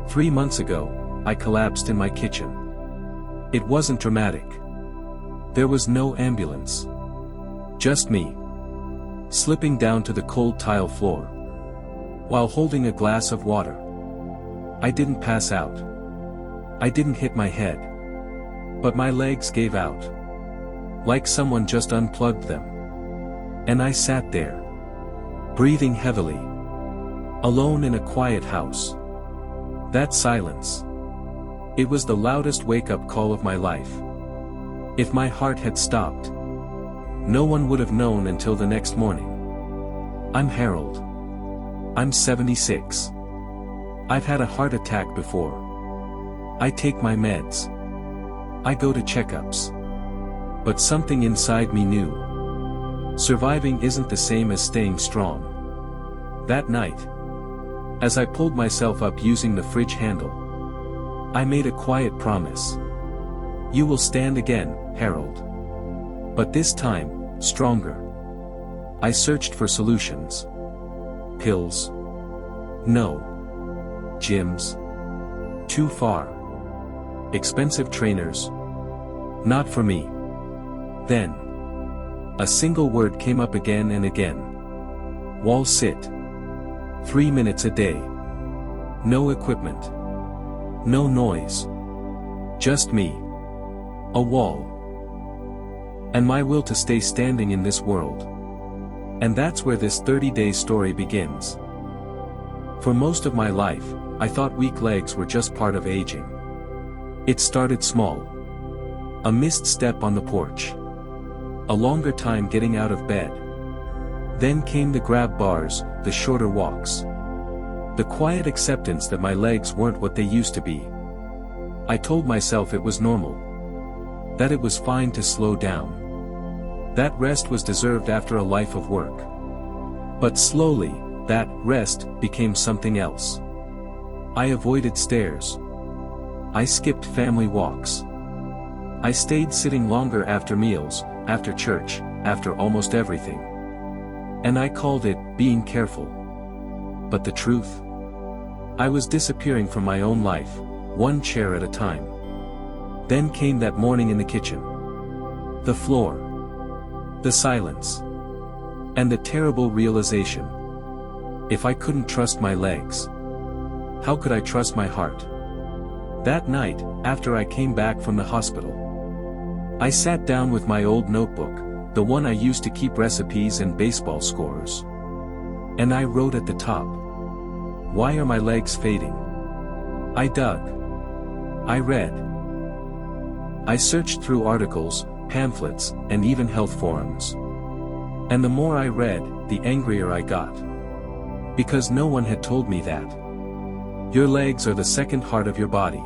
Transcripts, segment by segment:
3 months ago, I collapsed in my kitchen. It wasn't dramatic. There was no ambulance. Just me. Slipping down to the cold tile floor. While holding a glass of water. I didn't pass out. I didn't hit my head. But my legs gave out. Like someone just unplugged them. And I sat there. Breathing heavily. Alone in a quiet house. That silence. It was the loudest wake-up call of my life. If my heart had stopped, no one would have known until the next morning. I'm Harold. I'm 76. I've had a heart attack before. I take my meds. I go to checkups. But something inside me knew. Surviving isn't the same as staying strong. That night, as I pulled myself up using the fridge handle, I made a quiet promise. You will stand again, Harold. But this time, stronger. I searched for solutions. Pills? No. Gyms? Too far. Expensive trainers? Not for me. Then, a single word came up again and again. Wall sit. 3 minutes a day. No equipment. No noise. Just me. A wall. And my will to stay standing in this world. And that's where this 30-day story begins. For most of my life, I thought weak legs were just part of aging. It started small. A missed step on the porch. A longer time getting out of bed. Then came the grab bars, the shorter walks. The quiet acceptance that my legs weren't what they used to be. I told myself it was normal. That it was fine to slow down. That rest was deserved after a life of work. But slowly, that rest became something else. I avoided stairs. I skipped family walks. I stayed sitting longer after meals, after church, after almost everything. And I called it being careful. But the truth? I was disappearing from my own life, one chair at a time. Then came that morning in the kitchen. The floor. The silence. And the terrible realization. If I couldn't trust my legs, how could I trust my heart? That night, after I came back from the hospital, I sat down with my old notebook, the one I used to keep recipes and baseball scores. And I wrote at the top, why are my legs fading? I dug. I read. I searched through articles, pamphlets, and even health forums. And the more I read, the angrier I got. Because no one had told me that. Your legs are the second heart of your body.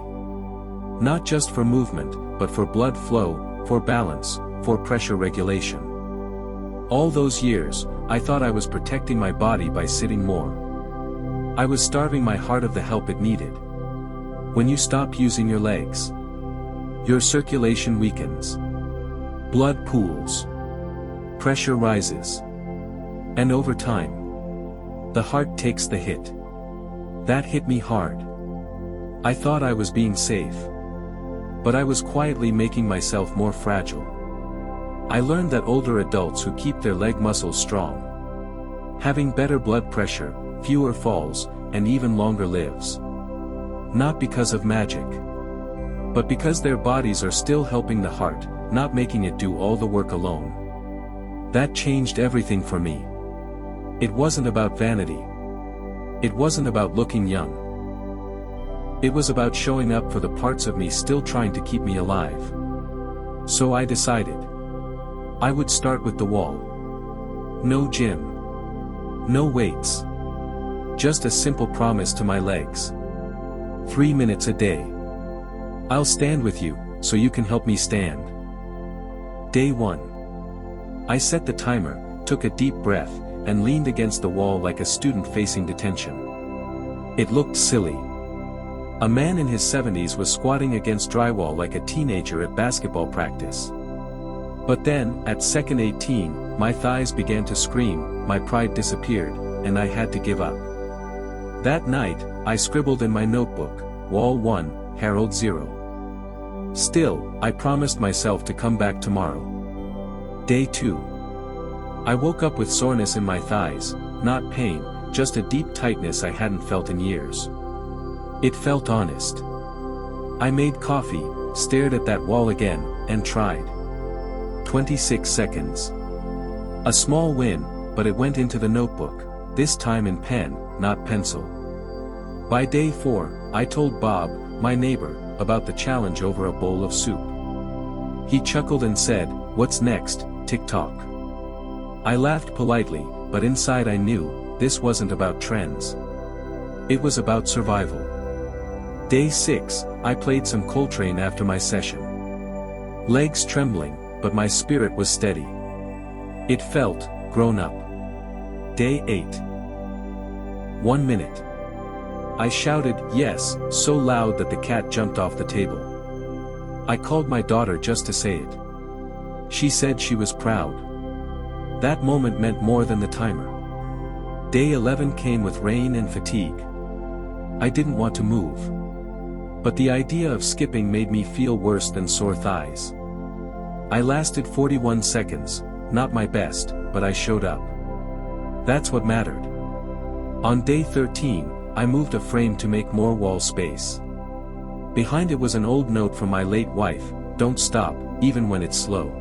Not just for movement, but for blood flow, for balance, for pressure regulation. All those years, I thought I was protecting my body by sitting more. I was starving my heart of the help it needed. When you stop using your legs, your circulation weakens. Blood pools. Pressure rises. And over time, the heart takes the hit. That hit me hard. I thought I was being safe. But I was quietly making myself more fragile. I learned that older adults who keep their leg muscles strong, having better blood pressure, fewer falls, and even longer lives. Not because of magic, but because their bodies are still helping the heart, not making it do all the work alone. That changed everything for me. It wasn't about vanity. It wasn't about looking young. It was about showing up for the parts of me still trying to keep me alive. So I decided. I would start with the wall. No gym. No weights. Just a simple promise to my legs. 3 minutes a day. I'll stand with you, so you can help me stand. Day 1. I set the timer, took a deep breath, and leaned against the wall like a student facing detention. It looked silly. A man in his 70s was squatting against drywall like a teenager at basketball practice. But then, at second 18, my thighs began to scream, my pride disappeared, and I had to give up. That night, I scribbled in my notebook, Wall 1, Herald 0. Still, I promised myself to come back tomorrow. Day 2. I woke up with soreness in my thighs, not pain, just a deep tightness I hadn't felt in years. It felt honest. I made coffee, stared at that wall again, and tried. 26 seconds. A small win, but it went into the notebook, this time in pen, not pencil. By day 4, I told Bob, my neighbor, about the challenge over a bowl of soup. He chuckled and said, "What's next, TikTok?" I laughed politely, but inside I knew, this wasn't about trends. It was about survival. Day 6, I played some Coltrane after my session. Legs trembling, but my spirit was steady. It felt grown up. Day 8. 1 minute. I shouted, yes, so loud that the cat jumped off the table. I called my daughter just to say it. She said she was proud. That moment meant more than the timer. Day 11 came with rain and fatigue. I didn't want to move. But the idea of skipping made me feel worse than sore thighs. I lasted 41 seconds, not my best, but I showed up. That's what mattered. On day 13, I moved a frame to make more wall space. Behind it was an old note from my late wife, "Don't stop, even when it's slow."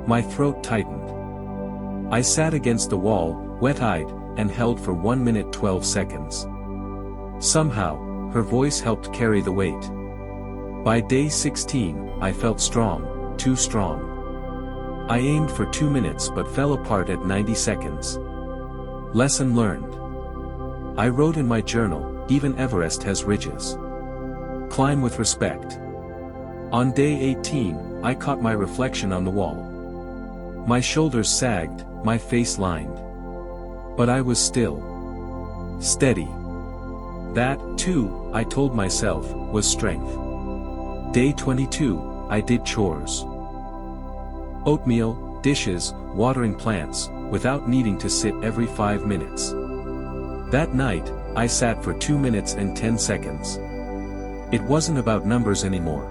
My throat tightened. I sat against the wall, wet-eyed, and held for 1 minute 12 seconds. Somehow, her voice helped carry the weight. By day 16, I felt strong, too strong. I aimed for 2 minutes but fell apart at 90 seconds. Lesson learned. I wrote in my journal, even Everest has ridges. Climb with respect. On day 18, I caught my reflection on the wall. My shoulders sagged, my face lined. But I was still steady. That, too, I told myself, was strength. Day 22, I did chores. Oatmeal, dishes, watering plants, without needing to sit every 5 minutes. That night, I sat for 2 minutes and 10 seconds. It wasn't about numbers anymore.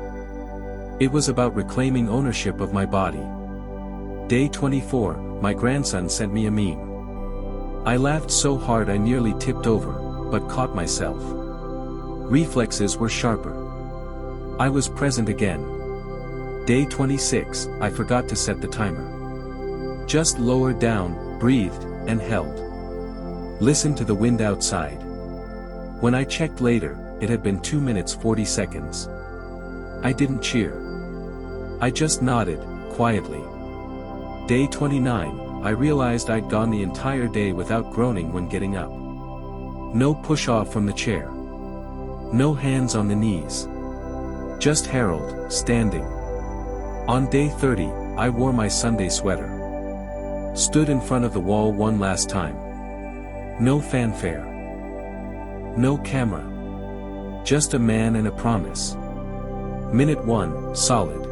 It was about reclaiming ownership of my body. Day 24, my grandson sent me a meme. I laughed so hard I nearly tipped over, but caught myself. Reflexes were sharper. I was present again. Day 26, I forgot to set the timer. Just lowered down, breathed, and held. Listened to the wind outside. When I checked later, it had been 2 minutes 40 seconds. I didn't cheer. I just nodded, quietly. Day 29, I realized I'd gone the entire day without groaning when getting up. No push-off from the chair. No hands on the knees. Just Harold, standing. On day 30, I wore my Sunday sweater. Stood in front of the wall one last time. No fanfare. No camera. Just a man and a promise. Minute 1, solid.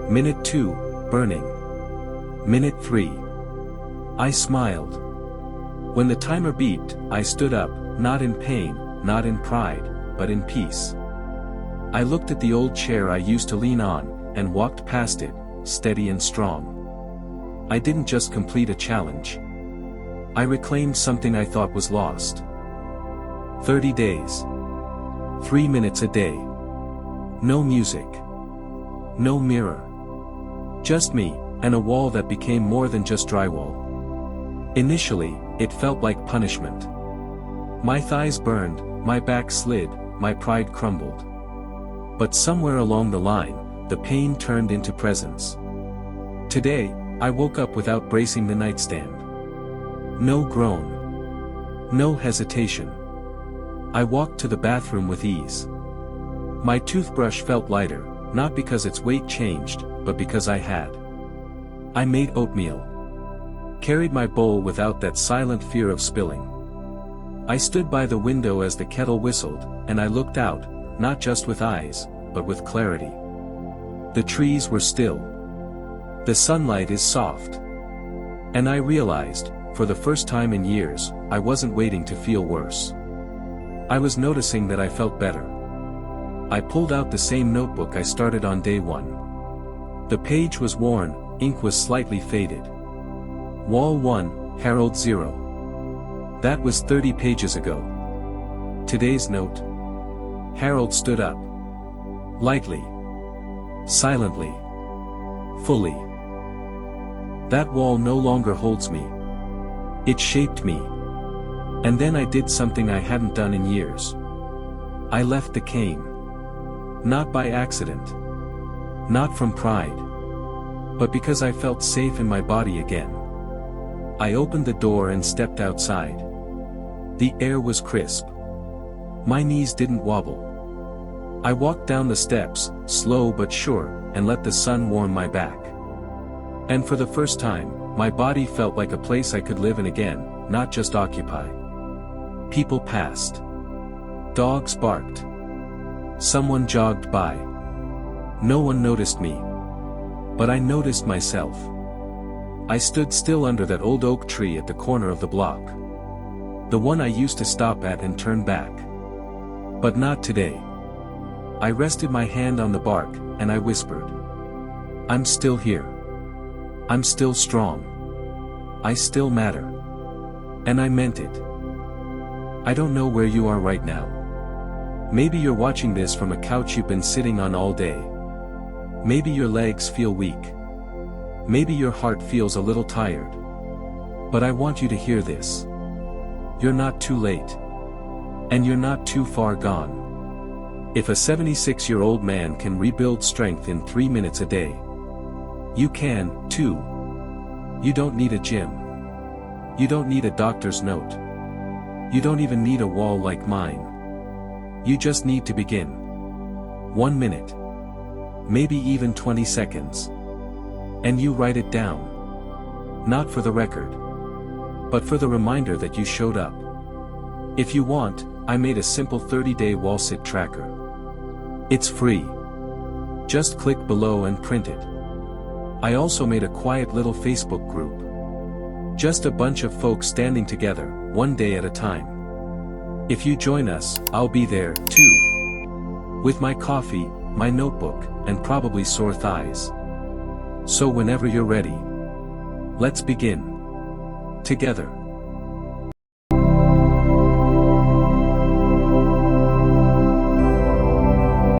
Minute 2, burning. Minute 3. I smiled. When the timer beeped, I stood up, not in pain, not in pride, but in peace. I looked at the old chair I used to lean on, and walked past it, steady and strong. I didn't just complete a challenge. I reclaimed something I thought was lost. 30 days. 3 minutes a day. No music. No mirror. Just me, and a wall that became more than just drywall. Initially, it felt like punishment. My thighs burned, my back slid, my pride crumbled. But somewhere along the line, the pain turned into presence. Today, I woke up without bracing the nightstand. No groan. No hesitation. I walked to the bathroom with ease. My toothbrush felt lighter, not because its weight changed, but because I had. I made oatmeal. Carried my bowl without that silent fear of spilling. I stood by the window as the kettle whistled, and I looked out, not just with eyes, but with clarity. The trees were still. The sunlight is soft. And I realized, for the first time in years, I wasn't waiting to feel worse. I was noticing that I felt better. I pulled out the same notebook I started on day 1. The page was worn, ink was slightly faded. Wall 1, Harold 0. That was 30 pages ago. Today's note. Harold stood up. Lightly. Silently. Fully. That wall no longer holds me. It shaped me. And then I did something I hadn't done in years. I left the cane. Not by accident. Not from pride. But because I felt safe in my body again. I opened the door and stepped outside. The air was crisp. My knees didn't wobble. I walked down the steps, slow but sure, and let the sun warm my back. And for the first time, my body felt like a place I could live in again, not just occupy. People passed. Dogs barked. Someone jogged by. No one noticed me. But I noticed myself. I stood still under that old oak tree at the corner of the block. The one I used to stop at and turn back. But not today. I rested my hand on the bark, and I whispered. I'm still here. I'm still strong. I still matter. And I meant it. I don't know where you are right now. Maybe you're watching this from a couch you've been sitting on all day. Maybe your legs feel weak. Maybe your heart feels a little tired. But I want you to hear this. You're not too late. And you're not too far gone. If a 76-year-old man can rebuild strength in 3 minutes a day, you can, too. You don't need a gym. You don't need a doctor's note. You don't even need a wall like mine. You just need to begin. 1 minute. Maybe even 20 seconds. And you write it down. Not for the record. But for the reminder that you showed up. If you want, I made a simple 30-day wall sit tracker. It's free. Just click below and print it. I also made a quiet little Facebook group. Just a bunch of folks standing together, one day at a time. If you join us, I'll be there, too. With my coffee, my notebook, and probably sore thighs. So whenever you're ready, let's begin. Together.